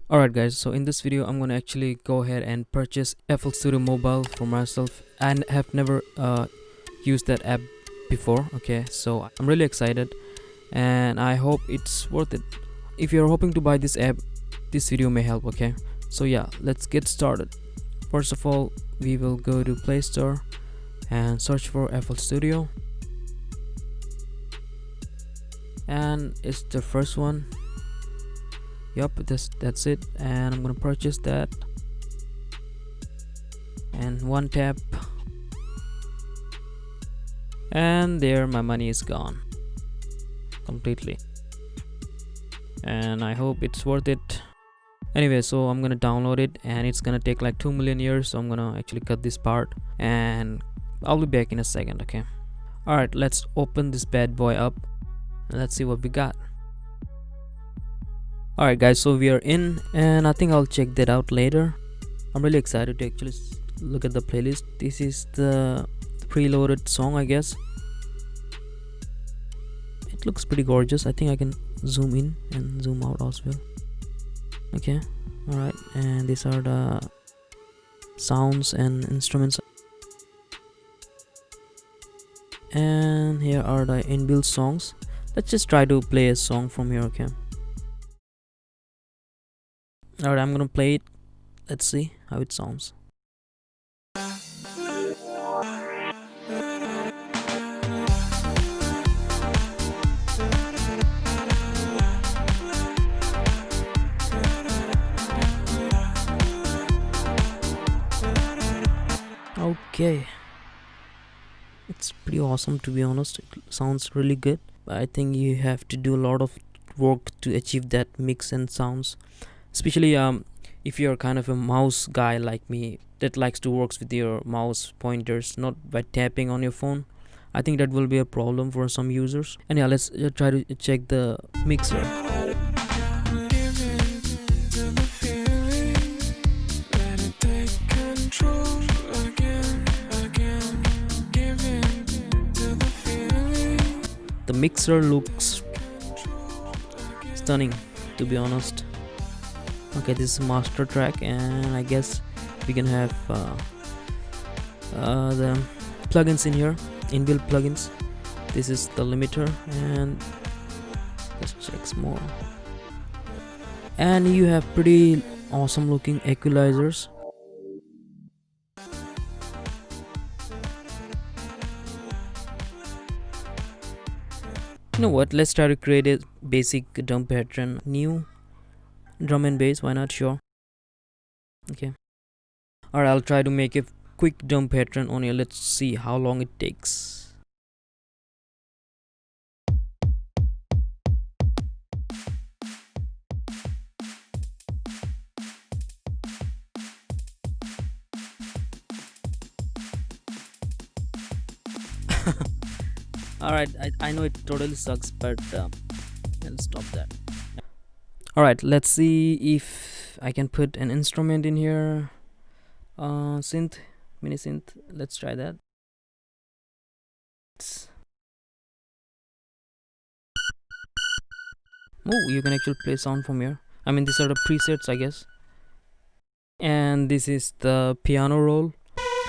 Alright guys, so in this video I'm gonna actually go ahead and purchase FL Studio Mobile for myself. I have never used that app before. Okay, so I'm really excited and I hope it's worth it. If you're hoping to buy this app, this video may help. Okay, so yeah, let's get started. First of all, we will go to Play Store and search for FL Studio, and it's the first one. Yup, that's it, and I'm gonna purchase that, and one tap, and there my money is gone completely, and I hope it's worth it. Anyway, so I'm gonna download it and it's gonna take like 2 million years, so I'm gonna actually cut this part and I'll be back in a second. Okay, alright, let's open this bad boy up and let's see what we got. Alright guys, so we are in, and I think I'll check that out later. I'm really excited to actually look at the playlist. This is the preloaded song, I guess. It looks pretty gorgeous. I think I can zoom in and zoom out as well. Okay, alright, and these are the sounds and instruments, and here are the inbuilt songs. Let's just try to play a song from here. Okay, alright, I'm gonna play it. Let's see how it sounds. Okay, it's pretty awesome, to be honest. It sounds really good, but I think you have to do a lot of work to achieve that mix and sounds, especially if you're kind of a mouse guy like me that likes to work with your mouse pointers, not by tapping on your phone. I think that will be a problem for some users. And yeah, let's try to check the mixer. The mixer looks stunning, to be honest. Okay, this is master track, and I guess we can have the plugins in here, inbuilt plugins. This is the limiter, and let's check some more. And you have pretty awesome looking equalizers. You know what, let's try to create a basic drum pattern. New drum and bass, why not? Sure. Okay, alright, I'll try to make a quick drum pattern on here. Let's see how long it takes. Alright, I know it totally sucks, but I'll stop that. Alright, let's see if I can put an instrument in here. Synth, mini synth. Let's try that. Oh, you can actually play sound from here. I mean, these are the presets, I guess. And this is the piano roll.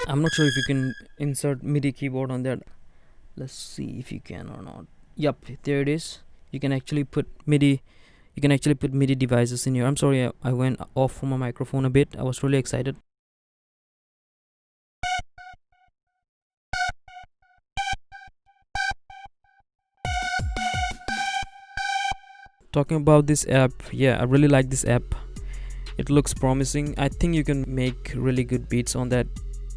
I'm not sure if you can insert MIDI keyboard on that. Let's see if you can or not. Yup, there it is. You can actually put MIDI. You can actually put MIDI devices in here. I'm sorry, I went off from my microphone a bit. I was really excited. Talking about this app, yeah, I really like this app. It looks promising. I think you can make really good beats on that,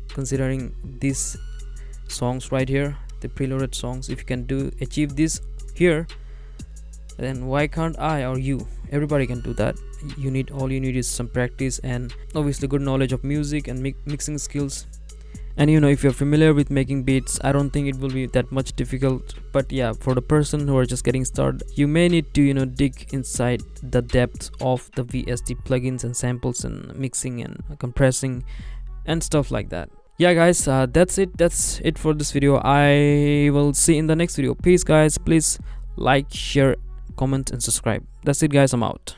considering these songs right here, the preloaded songs. If you can achieve this here, then why can't I or you? Everybody can do that. All you need is some practice and obviously good knowledge of music and mixing skills. And you know, if you're familiar with making beats, I don't think it will be that much difficult. But yeah, for the person who are just getting started, you may need to, you know, dig inside the depths of the VST plugins and samples and mixing and compressing and stuff like that. Yeah guys, that's it for this video. I will see you in the next video. Peace guys. Please like, share, comment and subscribe. That's it guys, I'm out.